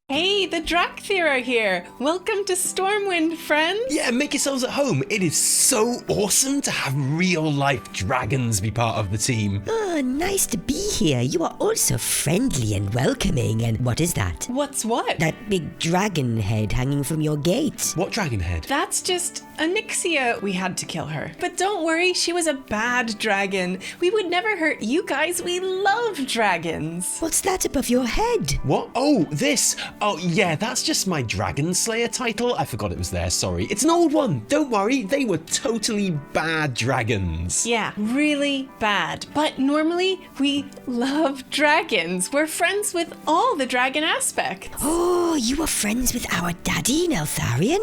Hey, the Dracthyr are here! Welcome to Stormwind, friends! Yeah, make yourselves at home. It is so awesome to have real-life dragons be part of the team. Oh, nice to be here. You are all so friendly and welcoming. And what is that? What's what? That big dragon head hanging from your gate. What dragon head? That's just Onyxia. We had to kill her. But don't worry, she was a bad dragon. We would never hurt you guys. We love dragons. What's that above your head? What? Oh, this. Oh, yeah, that's just my Dragon Slayer title. I forgot it was there, sorry. It's an old one. Don't worry, they were totally bad dragons. Yeah, really bad. But normally, we love dragons. We're friends with all the dragon aspects. Oh, you were friends with our daddy, Neltharion?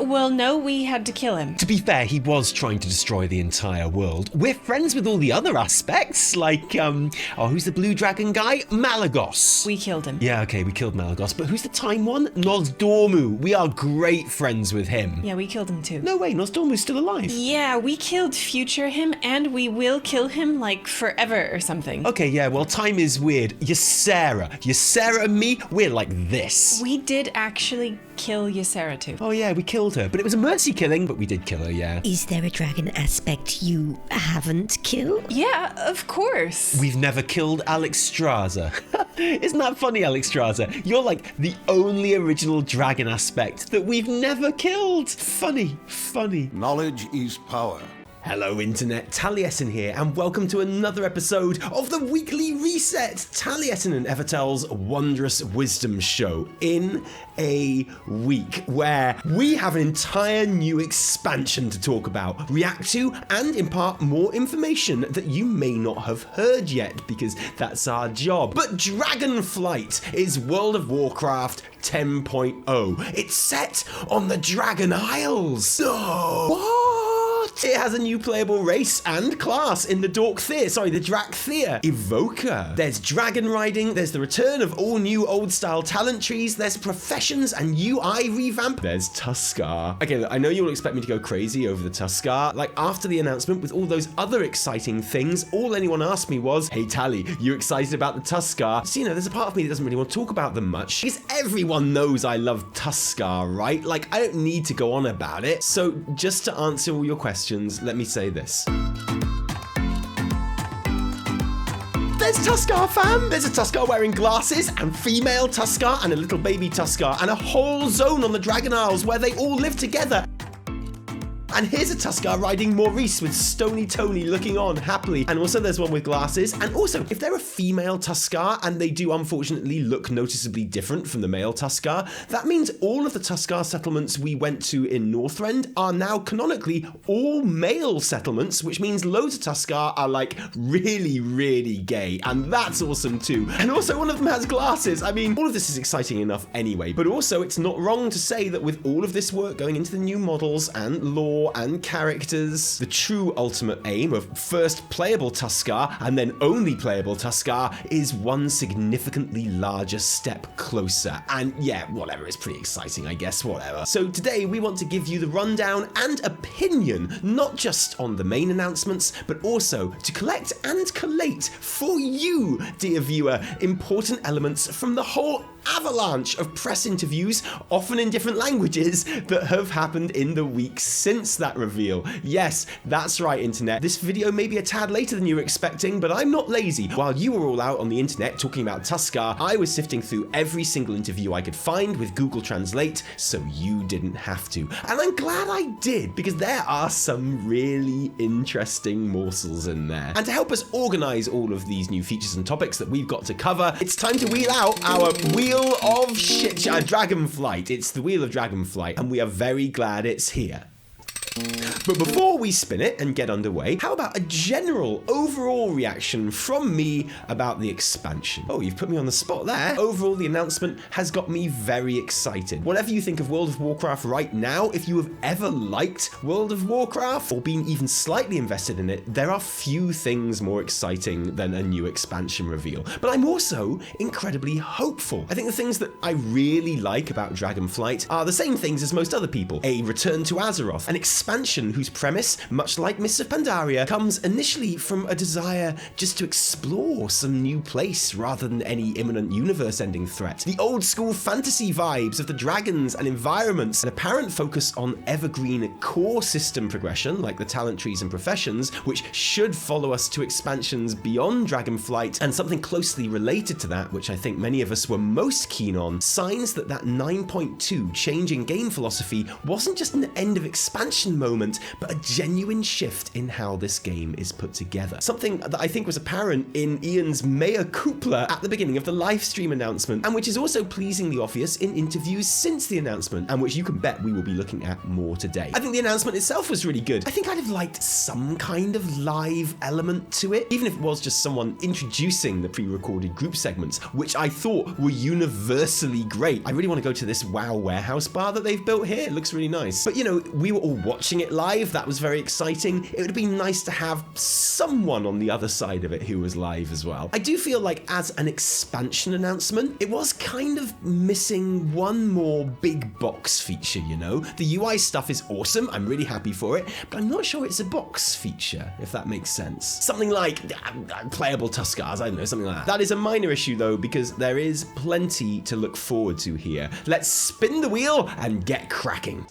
Well, no, we had to kill him. To be fair, he was trying to destroy the entire world. We're friends with all the other aspects, like, who's the blue dragon guy? Malagos. We killed him. Yeah, okay, we killed Malagos, but who's the time one? Nosdormu. We are great friends with him. Yeah, we killed him too. No way, Nosdormu's still alive. Yeah, we killed future him, and we will kill him, like, forever or something. Okay, yeah, well, time is weird. Ysera and me, we're like this. We did actually kill Ysera too. Oh yeah, we killed her, but it was a mercy killing, but we did kill her, yeah. Is there a dragon aspect you haven't killed? Yeah, of course. We've never killed Alexstrasza. Isn't that funny, Alexstrasza? You're like the only original dragon aspect that we've never killed. Funny. Knowledge is power. Hello Internet, Taliesin here, and welcome to another episode of the Weekly Reset, Taliesin and Evitel's wondrous wisdom show in a week where we have an entire new expansion to talk about, react to, and impart more information that you may not have heard yet, because that's our job. But Dragonflight is World of Warcraft 10.0. It's set on the Dragon Isles. No! What? It has a new playable race and class in the Dracthyr Evoker. There's dragon riding, there's the return of all new old style talent trees, there's professions and UI revamp, there's Tuskar. Okay, look, I know you'll expect me to go crazy over the Tuskar. Like, after the announcement with all those other exciting things, all anyone asked me was, hey Tally, you excited about the Tuskar? So, there's a part of me that doesn't really want to talk about them much, because everyone knows I love Tuskar, right? Like, I don't need to go on about it. So, just to answer all your questions, let me say this. There's Tuskar, fam! There's a Tuskar wearing glasses, and female Tuskar, and a little baby Tuskar, and a whole zone on the Dragon Isles where they all live together. And here's a Tuskar riding Maurice with Stony Tony looking on happily. And also there's one with glasses. And also, if they're a female Tuskar and they do unfortunately look noticeably different from the male Tuskar, that means all of the Tuskar settlements we went to in Northrend are now canonically all male settlements, which means loads of Tuskar are like really, really gay. And that's awesome too. And also one of them has glasses. I mean, all of this is exciting enough anyway. But also it's not wrong to say that with all of this work going into the new models and lore and characters, the true ultimate aim of first playable Tuskar and then only playable Tuskar is one significantly larger step closer. And yeah, whatever, it's pretty exciting, I guess, whatever. So today we want to give you the rundown and opinion, not just on the main announcements, but also to collect and collate for you, dear viewer, important elements from the whole avalanche of press interviews, often in different languages, that have happened in the weeks since that reveal. Yes, that's right, Internet. This video may be a tad later than you were expecting, but I'm not lazy. While you were all out on the internet talking about Tuskar, I was sifting through every single interview I could find with Google Translate, so you didn't have to. And I'm glad I did, because there are some really interesting morsels in there. And to help us organize all of these new features and topics that we've got to cover, it's time to wheel out our Wheel of Shit, Dragonflight. It's the Wheel of Dragonflight, and we are very glad it's here. But before we spin it and get underway, how about a general overall reaction from me about the expansion? Oh, you've put me on the spot there. Overall, the announcement has got me very excited. Whatever you think of World of Warcraft right now, if you have ever liked World of Warcraft or been even slightly invested in it, there are few things more exciting than a new expansion reveal. But I'm also incredibly hopeful. I think the things that I really like about Dragonflight are the same things as most other people. A return to Azeroth, an expansion expansion whose premise, much like Mists of Pandaria, comes initially from a desire just to explore some new place rather than any imminent universe-ending threat. The old-school fantasy vibes of the dragons and environments, an apparent focus on evergreen core system progression, like the talent trees and professions, which should follow us to expansions beyond Dragonflight, and something closely related to that, which I think many of us were most keen on, signs that 9.2 change in game philosophy wasn't just an end of expansion moment, but a genuine shift in how this game is put together. Something that I think was apparent in Ian's mea culpa at the beginning of the livestream announcement, and which is also pleasingly obvious in interviews since the announcement, and which you can bet we will be looking at more today. I think the announcement itself was really good. I think I'd have liked some kind of live element to it, even if it was just someone introducing the pre-recorded group segments, which I thought were universally great. I really want to go to this WoW warehouse bar that they've built here. It looks really nice. But you know, we were all watching it live. That was very exciting. It would have been nice to have someone on the other side of it who was live as well. I do feel like as an expansion announcement, it was kind of missing one more big box feature, you know? The UI stuff is awesome. I'm really happy for it, but I'm not sure it's a box feature, if that makes sense. Something like playable Tuskars, I don't know, something like that. That is a minor issue though, because there is plenty to look forward to here. Let's spin the wheel and get cracking.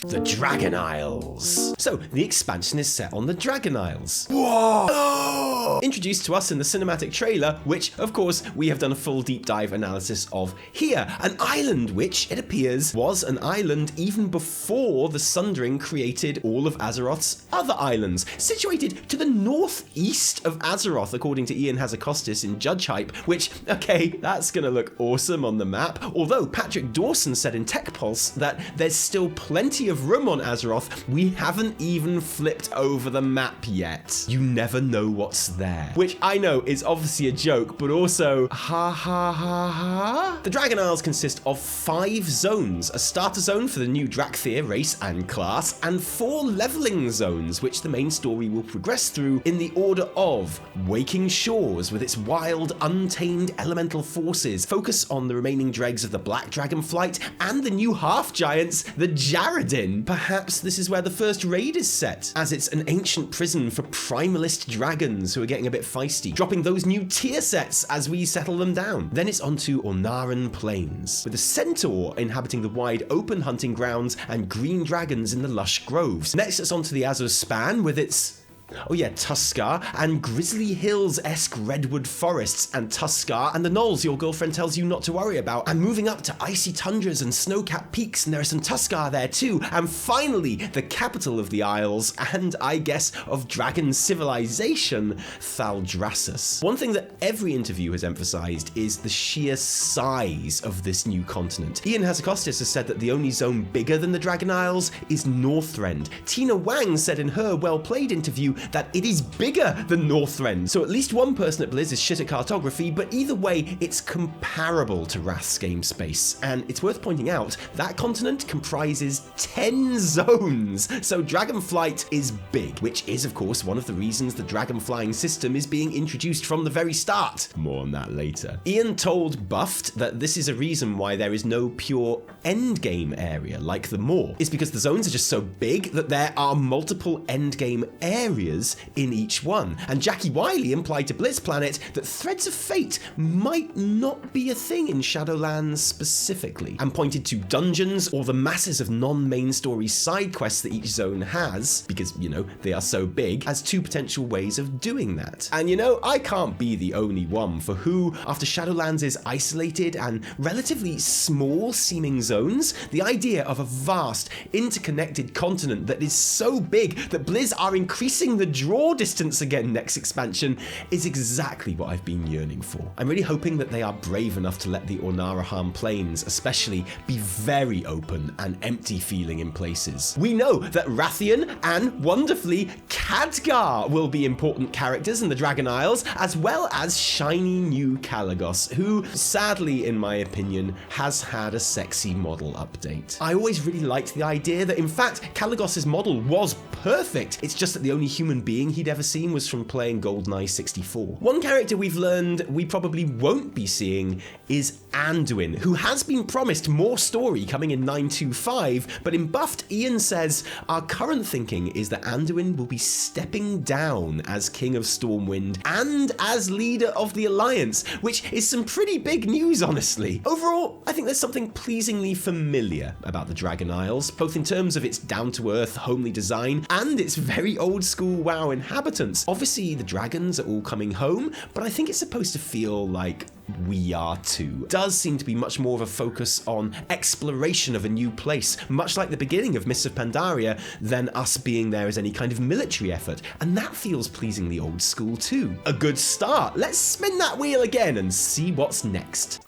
The Dragon Isles. So, the expansion is set on the Dragon Isles. Whoa! Introduced to us in the cinematic trailer, which, of course, we have done a full deep dive analysis of here. An island which, it appears, was an island even before the Sundering created all of Azeroth's other islands, situated to the northeast of Azeroth, according to Ion Hazzikostas in Judge Hype, which, okay, that's gonna look awesome on the map, although Patrick Dawson said in Tech Pulse that there's still plenty of room on Azeroth. We haven't even flipped over the map yet. You never know what's there. Which I know is obviously a joke, but also ha ha ha ha. The Dragon Isles consist of 5 zones, a starter zone for the new Dracthyr race and class, and 4 leveling zones, which the main story will progress through in the order of Waking Shores with its wild, untamed elemental forces, focus on the remaining dregs of the Black Dragonflight, and the new half-giants, the Jaredin. Perhaps this is where the first raid is set, as it's an ancient prison for primalist dragons who are getting a bit feisty, dropping those new tier sets as we settle them down. Then it's onto Ornaran Plains, with a centaur inhabiting the wide open hunting grounds and green dragons in the lush groves. Next it's onto the Azure Span with its Tuskar and Grizzly Hills-esque redwood forests, and Tuskar and the Knolls your girlfriend tells you not to worry about, and moving up to icy tundras and snow-capped peaks, and there are some Tuskar there too, and finally the capital of the Isles, and I guess of dragon civilization, Thaldraszus. One thing that every interview has emphasized is the sheer size of this new continent. Ion Hazzikostas has said that the only zone bigger than the Dragon Isles is Northrend. Tina Wang said in her WellPlayed interview that it is bigger than Northrend. So at least one person at Blizz is shit at cartography, but either way, it's comparable to Wrath's game space. And it's worth pointing out, that continent comprises 10 zones. So Dragonflight is big, which is of course one of the reasons the Dragonflying system is being introduced from the very start. More on that later. Ian told Buffed that this is a reason why there is no pure endgame area like the Maw. It's because the zones are just so big that there are multiple endgame areas in each one. And Jackie Wiley implied to Blizz Planet that Threads of Fate might not be a thing in Shadowlands specifically, and pointed to dungeons or the masses of non-main story side quests that each zone has, because, you know, they are so big, as 2 potential ways of doing that. And you know, I can't be the only one for who, after Shadowlands' isolated and relatively small seeming zones, the idea of a vast, interconnected continent that is so big that Blizz are increasing the draw distance again next expansion is exactly what I've been yearning for. I'm really hoping that they are brave enough to let the Ornaran Plains especially be very open and empty feeling in places. We know that Rathian and, wonderfully, Khadgar will be important characters in the Dragon Isles, as well as shiny new Kalagos, who, sadly in my opinion, has had a sexy model update. I always really liked the idea that, in fact, Caligos's model was perfect. It's just that the only human being he'd ever seen was from playing GoldenEye 64. One character we've learned we probably won't be seeing is Anduin, who has been promised more story coming in 925, but in Buffed, Ian says, our current thinking is that Anduin will be stepping down as King of Stormwind and as leader of the Alliance, which is some pretty big news, honestly. Overall, I think there's something pleasingly familiar about the Dragon Isles, both in terms of its down-to-earth, homely design and its very old-school WoW inhabitants. Obviously, the dragons are all coming home, but I think it's supposed to feel like we are too. It does seem to be much more of a focus on exploration of a new place, much like the beginning of Mists of Pandaria, than us being there as any kind of military effort, and that feels pleasingly old school too. A good start. Let's spin that wheel again and see what's next.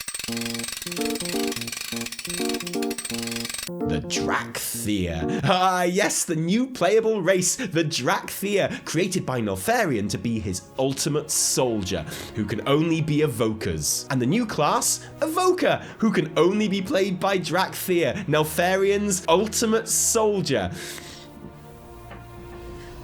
The Dracthyr. Ah, yes, the new playable race, the Dracthyr, created by Neltharion to be his ultimate soldier, who can only be evokers. And the new class, Evoker, who can only be played by Dracthyr, Neltharion's ultimate soldier.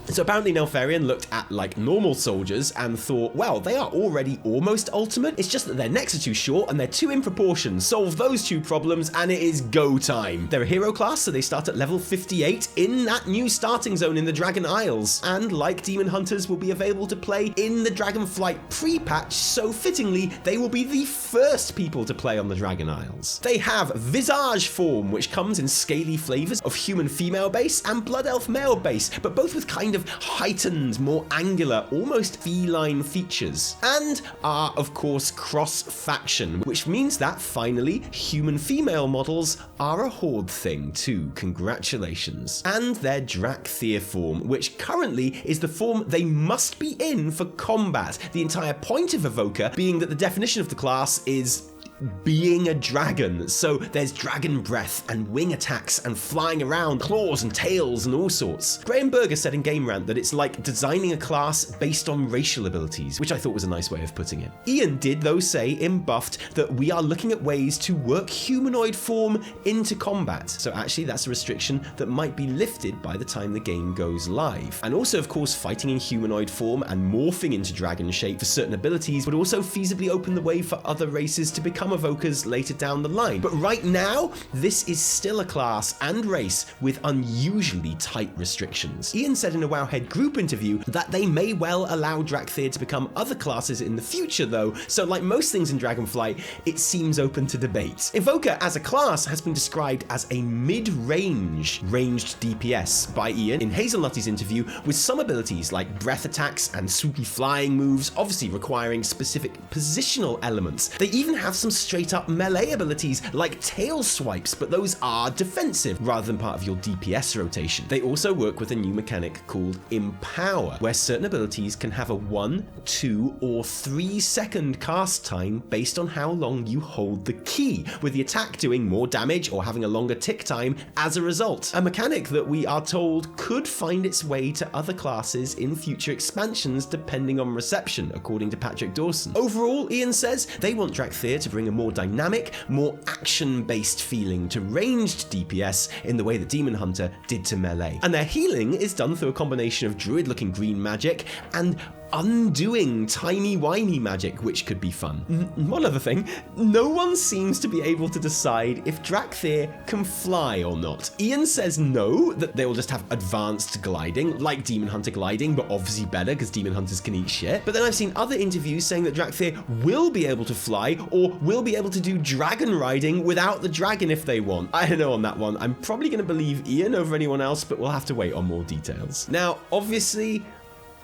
So apparently Neltharion looked at like normal soldiers and thought, well, they are already almost ultimate. It's just that their necks are too short and they're too in proportion. Solve those two problems and it is go time. They're a hero class, so they start at level 58 in that new starting zone in the Dragon Isles. And like Demon Hunters, will be available to play in the Dragonflight pre-patch, so fittingly, they will be the first people to play on the Dragon Isles. They have Visage form, which comes in scaly flavors of human female base and Blood Elf male base, but both with kind of heightened, more angular, almost feline features, and are of course cross-faction, which means that finally human female models are a horde thing too. Congratulations. And their Dracthyr form, which currently is the form they must be in for combat, the entire point of Evoker being that the definition of the class is being a dragon. So there's dragon breath and wing attacks and flying around, claws and tails and all sorts. Graham Berger said in Game Rant that it's like designing a class based on racial abilities, which I thought was a nice way of putting it. Ian did though say in Buffed that we are looking at ways to work humanoid form into combat. So actually that's a restriction that might be lifted by the time the game goes live. And also of course fighting in humanoid form and morphing into dragon shape for certain abilities would also feasibly open the way for other races to become evokers later down the line. But right now, this is still a class and race with unusually tight restrictions. Ian said in a Wowhead group interview that they may well allow Dracthyr to become other classes in the future though, so like most things in Dragonflight, it seems open to debate. Evoker as a class has been described as a mid-range ranged DPS by Ian in HazelNutty's interview, with some abilities like breath attacks and swoopy flying moves obviously requiring specific positional elements. They even have some straight up melee abilities like tail swipes, but those are defensive rather than part of your DPS rotation. They also work with a new mechanic called Empower, where certain abilities can have a 1, 2, or 3 second cast time based on how long you hold the key, with the attack doing more damage or having a longer tick time as a result. A mechanic that we are told could find its way to other classes in future expansions depending on reception, according to Patrick Dawson. Overall, Ian says they want Dracthyr to bring a more dynamic, more action-based feeling to ranged DPS in the way that Demon Hunter did to melee. And their healing is done through a combination of druid-looking green magic and undoing timey-wimey magic, which could be fun. One other thing, no one seems to be able to decide if Dracthyr can fly or not. Ian says no, that they will just have advanced gliding, like Demon Hunter gliding, but obviously better because Demon Hunters can eat shit. But then I've seen other interviews saying that Dracthyr will be able to fly or will be able to do dragon riding without the dragon if they want. I don't know on that one. I'm probably going to believe Ian over anyone else, but we'll have to wait on more details. Now, obviously,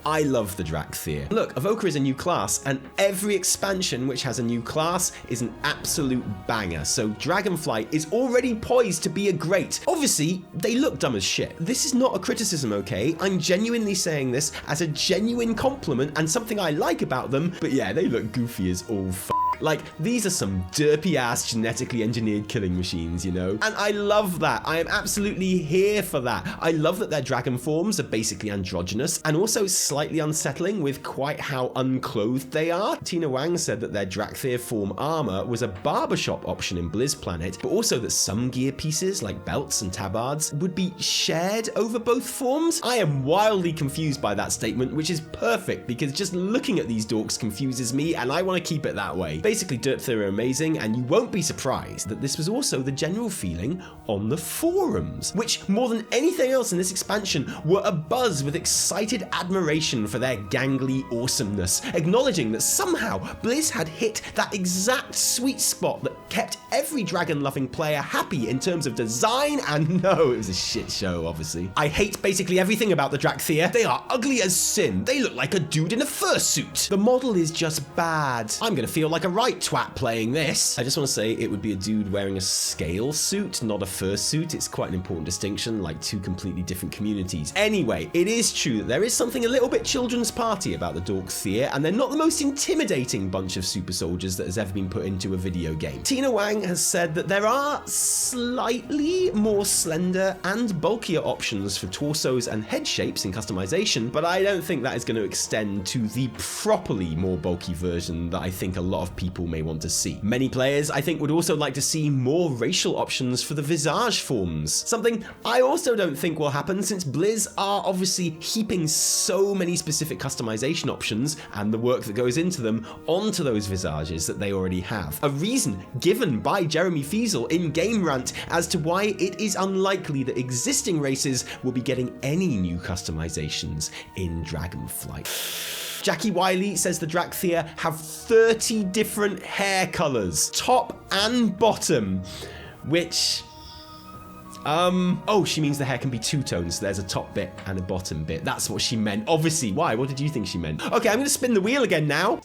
I love the Dracthyr. Look, Evoker is a new class, and every expansion which has a new class is an absolute banger, so Dragonflight is already poised to be a great. Obviously, they look dumb as shit. This is not a criticism, okay? I'm genuinely saying this as a genuine compliment and something I like about them, but yeah, they look goofy as all f***. Like, these are some derpy-ass genetically engineered killing machines, you know? And I love that. I am absolutely here for that. I love that their dragon forms are basically androgynous and also slightly slightly unsettling with quite how unclothed they are. Tina Wang said that their Dracthyr form armor was a barbershop option in Blizz Planet, but also that some gear pieces like belts and tabards would be shared over both forms. I am wildly confused by that statement, which is perfect because just looking at these dorks confuses me and I want to keep it that way. Basically, Dracthyr are amazing, and you won't be surprised that this was also the general feeling on the forums, which more than anything else in this expansion were abuzz with excited admiration for their gangly awesomeness, acknowledging that somehow Blizz had hit that exact sweet spot that kept every dragon-loving player happy in terms of design, and no, it was a shit show, obviously. I hate basically everything about the Dracthyr. They are ugly as sin. They look like a dude in a fursuit. The model is just bad. I'm gonna feel like a right twat playing this. I just want to say it would be a dude wearing a scale suit, not a fursuit. It's quite an important distinction, like two completely different communities. Anyway, it is true that there is something a little bit children's party about the Dracthyr, and they're not the most intimidating bunch of super soldiers that has ever been put into a video game. Tina Wang has said that there are slightly more slender and bulkier options for torsos and head shapes in customization, but I don't think that is going to extend to the properly more bulky version that I think a lot of people may want to see. Many players, I think, would also like to see more racial options for the visage forms, something I also don't think will happen since Blizz are obviously heaping so many specific customization options and the work that goes into them onto those visages that they already have. A reason given by Jeremy Fiesel in Game Rant as to why it is unlikely that existing races will be getting any new customizations in Dragonflight. Jackie Wiley says the Dracthyr have 30 different hair colors, top and bottom, which... oh, she means the hair can be two tones. So there's a top bit and a bottom bit. That's what she meant. Obviously. Why? What did you think she meant? Okay, I'm going to spin the wheel again now.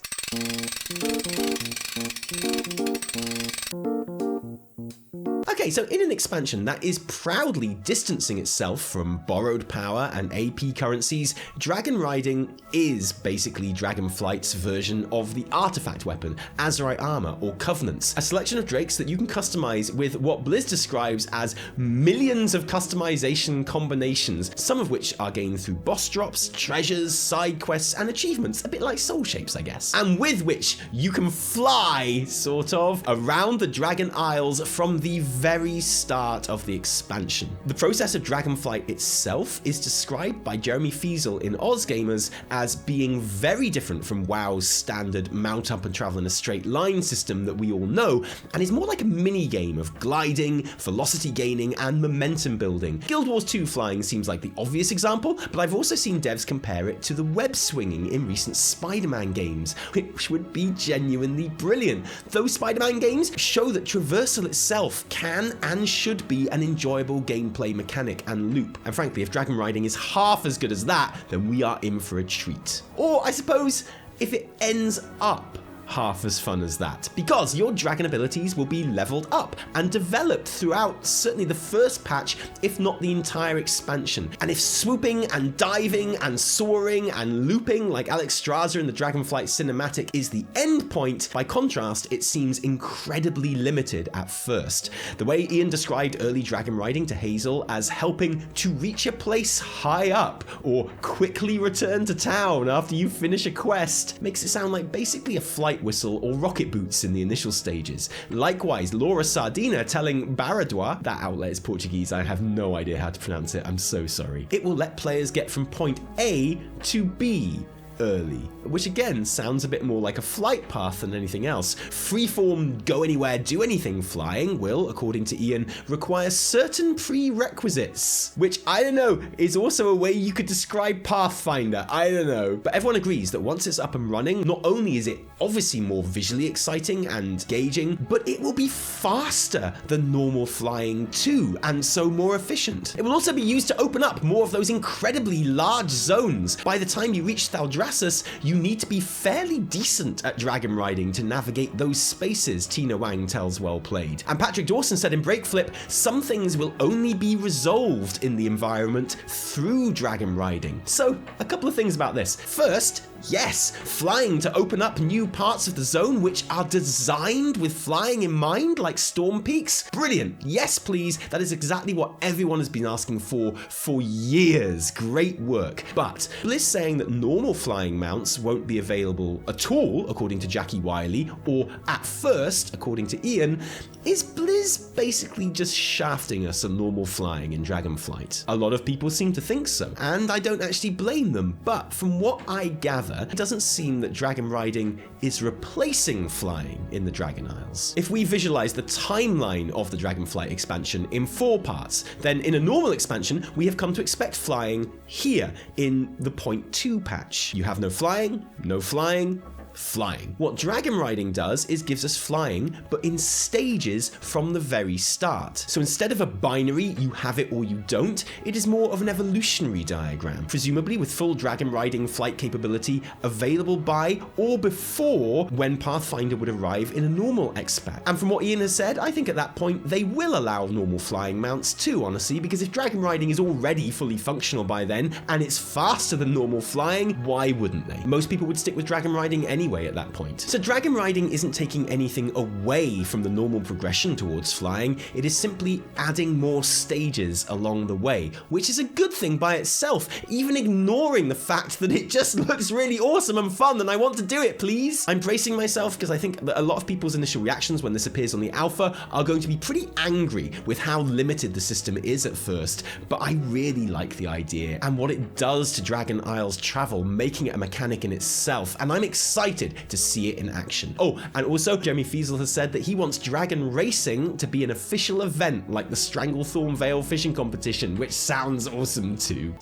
Okay, so in an expansion that is proudly distancing itself from borrowed power and AP currencies, dragon riding is basically Dragonflight's version of the artifact weapon, Azerite armor, or Covenants, a selection of drakes that you can customize with what Blizz describes as millions of customization combinations, some of which are gained through boss drops, treasures, side quests, and achievements, a bit like soul shapes, I guess, and with which you can fly, sort of, around the Dragon Isles from the very start of the expansion. The process of Dragonflight itself is described by Jeremy Fiesel in OzGamers as being very different from WoW's standard mount up and travel in a straight line system that we all know, and is more like a mini game of gliding, velocity gaining, and momentum building. Guild Wars 2 flying seems like the obvious example, but I've also seen devs compare it to the web swinging in recent Spider-Man games, which would be genuinely brilliant. Those Spider-Man games show that traversal itself can and should be an enjoyable gameplay mechanic and loop. And frankly, if dragon riding is half as good as that, then we are in for a treat. Or I suppose if it ends up half as fun as that, because your dragon abilities will be leveled up and developed throughout certainly the first patch, if not the entire expansion. And if swooping and diving and soaring and looping like Alex Straza in the Dragonflight cinematic is the end point, by contrast, it seems incredibly limited at first. The way Ian described early dragon riding to Hazel as helping to reach a place high up or quickly return to town after you finish a quest makes it sound like basically a flight whistle or rocket boots in the initial stages. Likewise, Laura Sardina telling Baradois, that outlet is Portuguese, I have no idea how to pronounce it, I'm so sorry. It will let players get from point A to B early, which again sounds a bit more like a flight path than anything else. Freeform go anywhere, do anything flying will, according to Ian, require certain prerequisites, which I don't know, is also a way you could describe Pathfinder, I don't know. But everyone agrees that once it's up and running, not only is it obviously more visually exciting and engaging, but it will be faster than normal flying too, and so more efficient. It will also be used to open up more of those incredibly large zones. By the time you reach Thaldra, Thrasus, you need to be fairly decent at dragon riding to navigate those spaces, Tina Wang tells WellPlayed. And Patrick Dawson said in Breakflip, some things will only be resolved in the environment through dragon riding. So, a couple of things about this. First, yes, flying to open up new parts of the zone which are designed with flying in mind, like Storm Peaks. Brilliant. Yes, please. That is exactly what everyone has been asking for years. Great work. But Bliss saying that normal flying mounts won't be available at all, according to Jackie Wiley, or at first, according to Ian, is Blizz basically just shafting us on normal flying in Dragonflight? A lot of people seem to think so, and I don't actually blame them, but from what I gather, it doesn't seem that dragon riding is replacing flying in the Dragon Isles. If we visualize the timeline of the Dragonflight expansion in 4 parts, then in a normal expansion, we have come to expect flying here in the 0.2 patch. You have no flying, flying. What dragon riding does is gives us flying, but in stages from the very start. So instead of a binary, you have it or you don't, it is more of an evolutionary diagram, presumably with full dragon riding flight capability available by or before when Pathfinder would arrive in a normal expat. And from what Ian has said, I think at that point they will allow normal flying mounts too, honestly, because if dragon riding is already fully functional by then, and it's faster than normal flying, why wouldn't they? Most people would stick with dragon riding anyway at that point. So dragon riding isn't taking anything away from the normal progression towards flying, it is simply adding more stages along the way, which is a good thing by itself, even ignoring the fact that it just looks really awesome and fun and I want to do it, please. I'm bracing myself because I think that a lot of people's initial reactions when this appears on the alpha are going to be pretty angry with how limited the system is at first, but I really like the idea and what it does to Dragon Isles travel, making it a mechanic in itself, and I'm excited to see it in action. Oh, and also Jeremy Fiesel has said that he wants dragon racing to be an official event like the Stranglethorn Vale fishing competition, which sounds awesome too.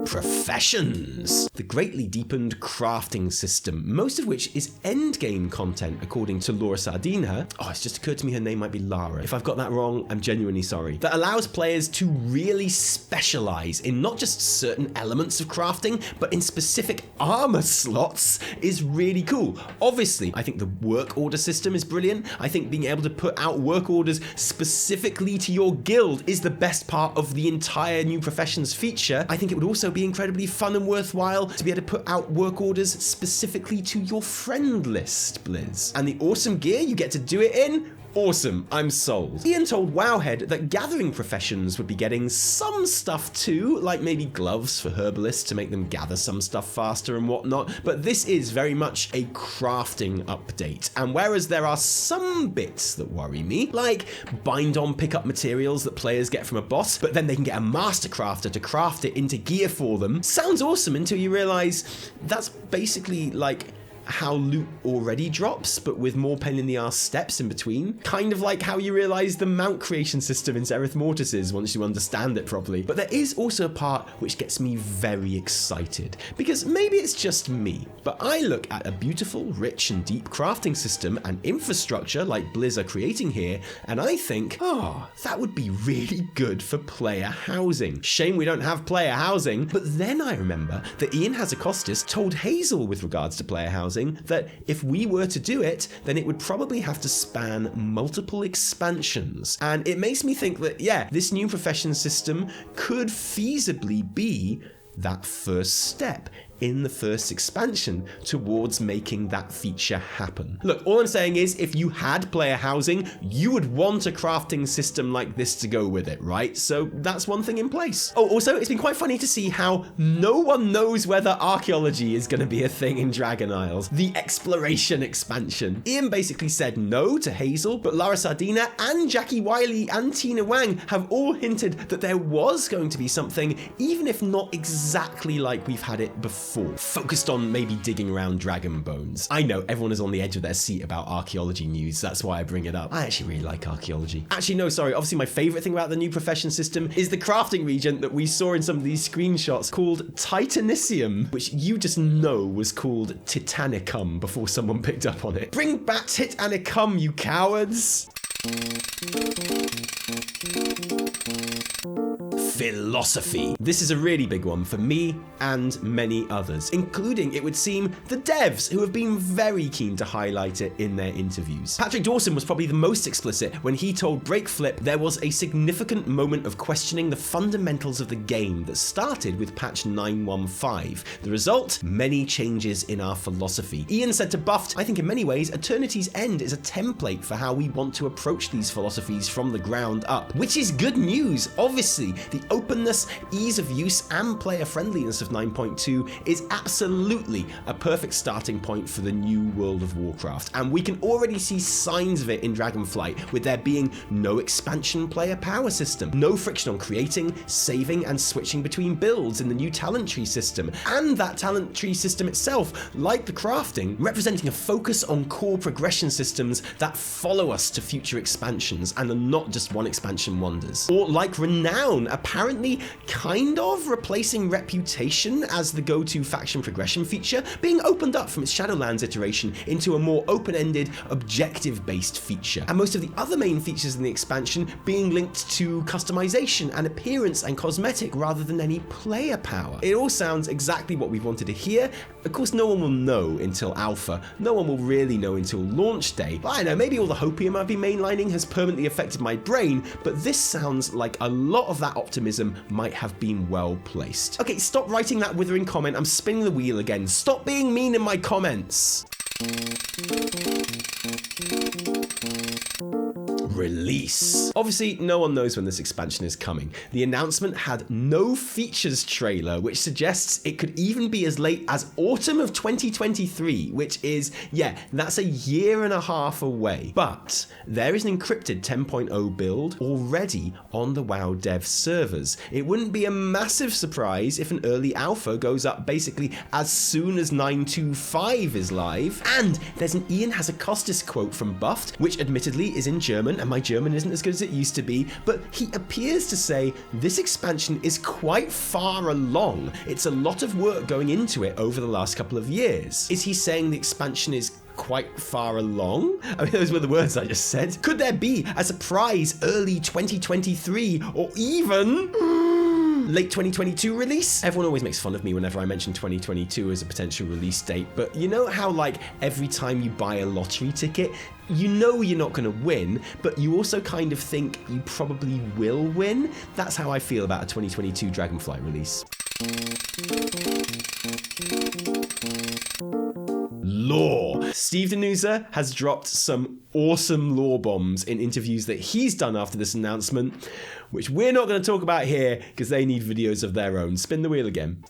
Professions. The greatly deepened crafting system, most of which is endgame content according to Laura Sardina. Oh, it's just occurred to me her name might be Lara. If I've got that wrong, I'm genuinely sorry. That allows players to really specialize in not just certain elements of crafting, but in specific armor slots is really cool. Obviously, I think the work order system is brilliant. I think being able to put out work orders specifically to your guild is the best part of the entire new professions feature. I think it would also be incredibly fun and worthwhile to be able to put out work orders specifically to your friend list, Blizz. And the awesome gear you get to do it in? Awesome, I'm sold. Ian told Wowhead that gathering professions would be getting some stuff too, like maybe gloves for herbalists to make them gather some stuff faster and whatnot, but this is very much a crafting update. And whereas there are some bits that worry me, like bind-on pickup materials that players get from a boss, but then they can get a master crafter to craft it into gear for them, sounds awesome until you realize that's basically like how loot already drops, but with more pain in the ass steps in between. Kind of like how you realize the mount creation system in Zereth Mortis is once you understand it properly. But there is also a part which gets me very excited, because maybe it's just me, but I look at a beautiful, rich and deep crafting system and infrastructure like Blizz are creating here, and I think, oh, that would be really good for player housing. Shame we don't have player housing, but then I remember that Ion Hazzikostas told Hazel with regards to player housing that if we were to do it, then it would probably have to span multiple expansions. And it makes me think that, yeah, this new profession system could feasibly be that first step in the first expansion towards making that feature happen. Look, all I'm saying is if you had player housing, you would want a crafting system like this to go with it, right? So that's one thing in place. Oh, also, it's been quite funny to see how no one knows whether archaeology is going to be a thing in Dragon Isles, the exploration expansion. Ian basically said no to Hazel, but Lara Sardina and Jackie Wiley and Tina Wang have all hinted that there was going to be something, even if not exactly like we've had it before. Focused on maybe digging around dragon bones. I know everyone is on the edge of their seat about archaeology news, that's why I bring it up. I actually really like archaeology. Actually, no, sorry, obviously my favorite thing about the new profession system is the crafting region that we saw in some of these screenshots called Titanicium, which you just know was called Titanicum before someone picked up on it. Bring back Titanicum, you cowards! philosophy. This is a really big one for me and many others, including, it would seem, the devs, who have been very keen to highlight it in their interviews. Patrick Dawson was probably the most explicit when he told Breakflip there was a significant moment of questioning the fundamentals of the game that started with patch 9.15. The result? Many changes in our philosophy. Ian said to Buffed, I think in many ways, Eternity's End is a template for how we want to approach these philosophies from the ground up, which is good news. Obviously, the openness, ease of use, and player friendliness of 9.2 is absolutely a perfect starting point for the new World of Warcraft, and we can already see signs of it in Dragonflight, with there being no expansion player power system, no friction on creating, saving, and switching between builds in the new talent tree system, and that talent tree system itself, like the crafting, representing a focus on core progression systems that follow us to future expansions and are not just one expansion wonders. Or like Renown, apparently kind of replacing Reputation as the go-to faction progression feature, being opened up from its Shadowlands iteration into a more open-ended, objective-based feature. And most of the other main features in the expansion being linked to customization and appearance and cosmetic rather than any player power. It all sounds exactly what we wanted to hear. Of course, no one will know until alpha. No one will really know until launch day. But I know, maybe all the hopium I've been mainlining has permanently affected my brain, but this sounds like a lot of that optimism might have been well placed. Okay, stop writing that withering comment. I'm spinning the wheel again. Stop being mean in my comments. Release. Obviously, no one knows when this expansion is coming. The announcement had no features trailer, which suggests it could even be as late as autumn of 2023, which is, yeah, that's a year and a half away. But there is an encrypted 10.0 build already on the WoWDev servers. It wouldn't be a massive surprise if an early alpha goes up basically as soon as 9.25 is live. And there's an Ion Hazzikostas quote from Buffed, which admittedly is in German, and my German isn't as good as it used to be, but he appears to say this expansion is quite far along. It's a lot of work going into it over the last couple of years. Is he saying the expansion is quite far along? I mean, those were the words I just said. Could there be a surprise early 2023 or even late 2022 release? Everyone always makes fun of me whenever I mention 2022 as a potential release date, but you know how like every time you buy a lottery ticket, you know you're not going to win, but you also kind of think you probably will win? That's how I feel about a 2022 Dragonflight release. Lore. Steve Danuser has dropped some awesome lore bombs in interviews that he's done after this announcement, which we're not going to talk about here because they need videos of their own. Spin the wheel again.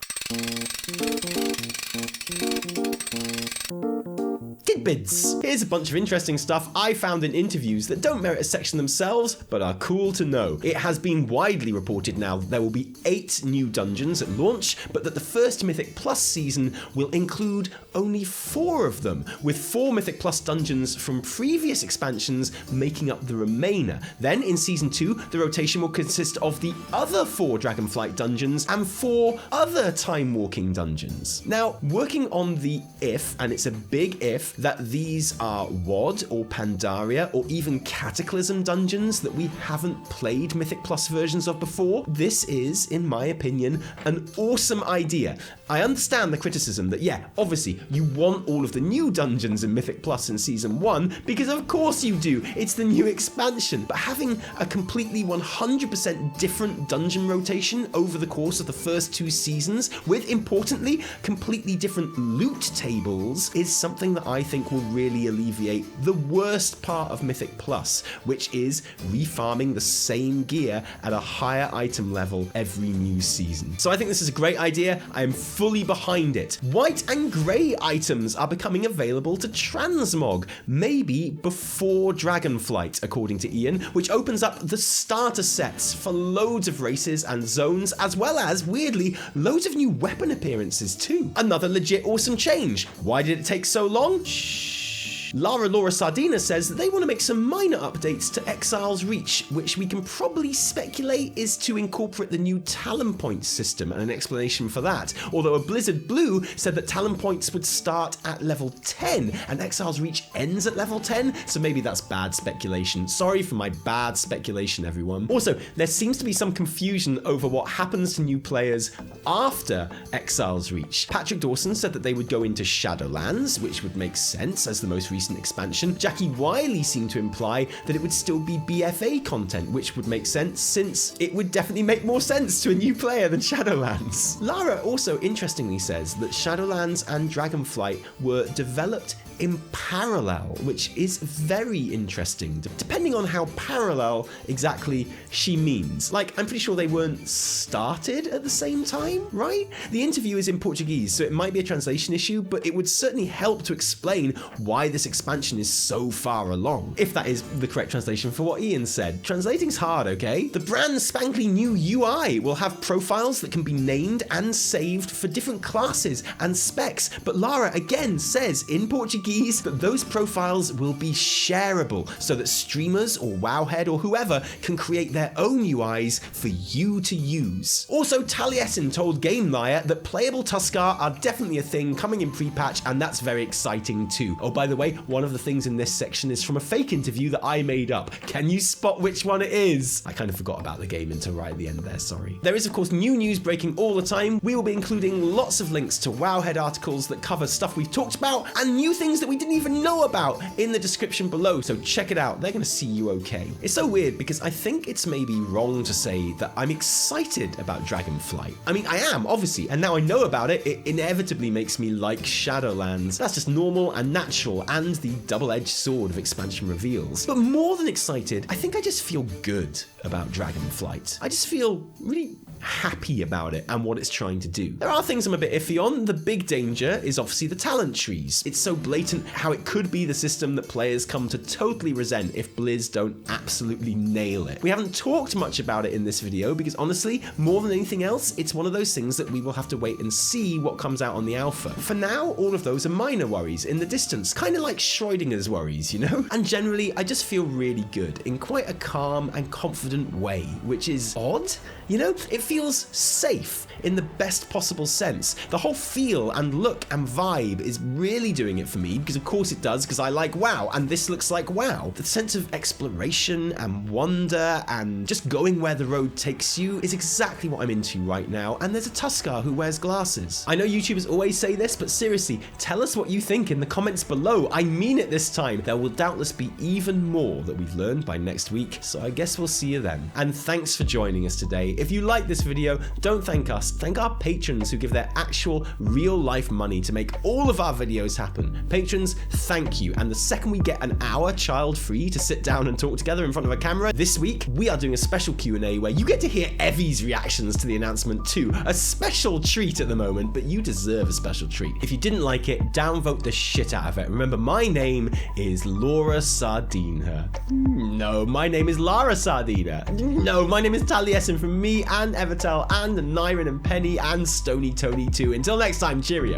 Tidbits. Here's a bunch of interesting stuff I found in interviews that don't merit a section themselves, but are cool to know. It has been widely reported now that there will be 8 new dungeons at launch, but that the first Mythic Plus season will include only 4 of them, with 4 Mythic Plus dungeons from previous expansions making up the remainder. Then in season 2, the rotation will consist of the other 4 Dragonflight dungeons and 4 other time walking dungeons. Now, working on the if, and it's a big if, that these are WoD or Pandaria or even Cataclysm dungeons that we haven't played Mythic Plus versions of before, this is, in my opinion, an awesome idea. I understand the criticism that, yeah, obviously, you want all of the new dungeons in Mythic Plus in Season 1, because of course you do, it's the new expansion, but having a completely 100% different dungeon rotation over the course of the first 2 seasons, with, importantly, completely different loot tables, is something that I think will really alleviate the worst part of Mythic Plus, which is refarming the same gear at a higher item level every new season. So I think this is a great idea. I am fully behind it. White and grey items are becoming available to transmog, maybe before Dragonflight, according to Ian, which opens up the starter sets for loads of races and zones, as well as, weirdly, loads of new weapon appearances too. Another legit awesome change. Why did it take so long? Shh. Laura Sardina says that they want to make some minor updates to Exile's Reach, which we can probably speculate is to incorporate the new talent points system and an explanation for that. Although a Blizzard Blue said that talent points would start at level 10 and Exile's Reach ends at level 10, so maybe that's bad speculation. Sorry for my bad speculation, everyone. Also, there seems to be some confusion over what happens to new players after Exile's Reach. Patrick Dawson said that they would go into Shadowlands, which would make sense as the most recent expansion. Jackie Wiley seemed to imply that it would still be BFA content, which would make sense since it would definitely make more sense to a new player than Shadowlands. Lara also interestingly says that Shadowlands and Dragonflight were developed in parallel, which is very interesting, depending on how parallel exactly she means. Like, I'm pretty sure they weren't started at the same time, right? The interview is in Portuguese, so it might be a translation issue, but it would certainly help to explain why this expansion is so far along, if that is the correct translation for what Ian said. Translating's hard, okay? The brand spankly new UI will have profiles that can be named and saved for different classes and specs, but Lara again says in Portuguese that those profiles will be shareable so that streamers or Wowhead or whoever can create their own UIs for you to use. Also, Taliesin told GameLiar that playable Tuskar are definitely a thing coming in pre-patch, and that's very exciting too. Oh, by the way, one of the things in this section is from a fake interview that I made up. Can you spot which one it is? I kind of forgot about the game until right at the end there, sorry. There is of course new news breaking all the time. We will be including lots of links to Wowhead articles that cover stuff we've talked about and new things that we didn't even know about in the description below, so check it out. They're gonna see you okay. It's so weird because I think it's maybe wrong to say that I'm excited about Dragonflight. I mean, I am, obviously, and now I know about it, it inevitably makes me like Shadowlands. That's just normal and natural, and the double-edged sword of expansion reveals. But more than excited, I think I just feel good about Dragonflight. I just feel really happy about it and what it's trying to do. There are things I'm a bit iffy on. The big danger is obviously the talent trees. It's so blatant how it could be the system that players come to totally resent if Blizz don't absolutely nail it. We haven't talked much about it in this video because honestly, more than anything else, it's one of those things that we will have to wait and see what comes out on the alpha. For now, all of those are minor worries in the distance, kind of like Schrodinger's worries, you know? And generally, I just feel really good in quite a calm and confident way, which is odd, you know? It feels safe in the best possible sense. The whole feel and look and vibe is really doing it for me because of course it does, because I like WoW and this looks like WoW. The sense of exploration and wonder and just going where the road takes you is exactly what I'm into right now, and there's a Tuskar who wears glasses. I know YouTubers always say this, but seriously, tell us what you think in the comments below. I mean it this time. There will doubtless be even more that we've learned by next week, so I guess we'll see you then. And thanks for joining us today. If you like this video, don't thank us, thank our patrons who give their actual real life money to make all of our videos happen. Patrons, thank you. And the second we get an hour child free to sit down and talk together in front of a camera, this week we are doing a special Q&A where you get to hear Evie's reactions to the announcement too. A special treat at the moment, but you deserve a special treat. If you didn't like it, downvote the shit out of it. Remember, my name is Laura Sardina. No, my name is Lara Sardina. No, my name is Taliesin from me and Evitel and Nyron and Penny and Stony Tony too. Until next time, cheerio.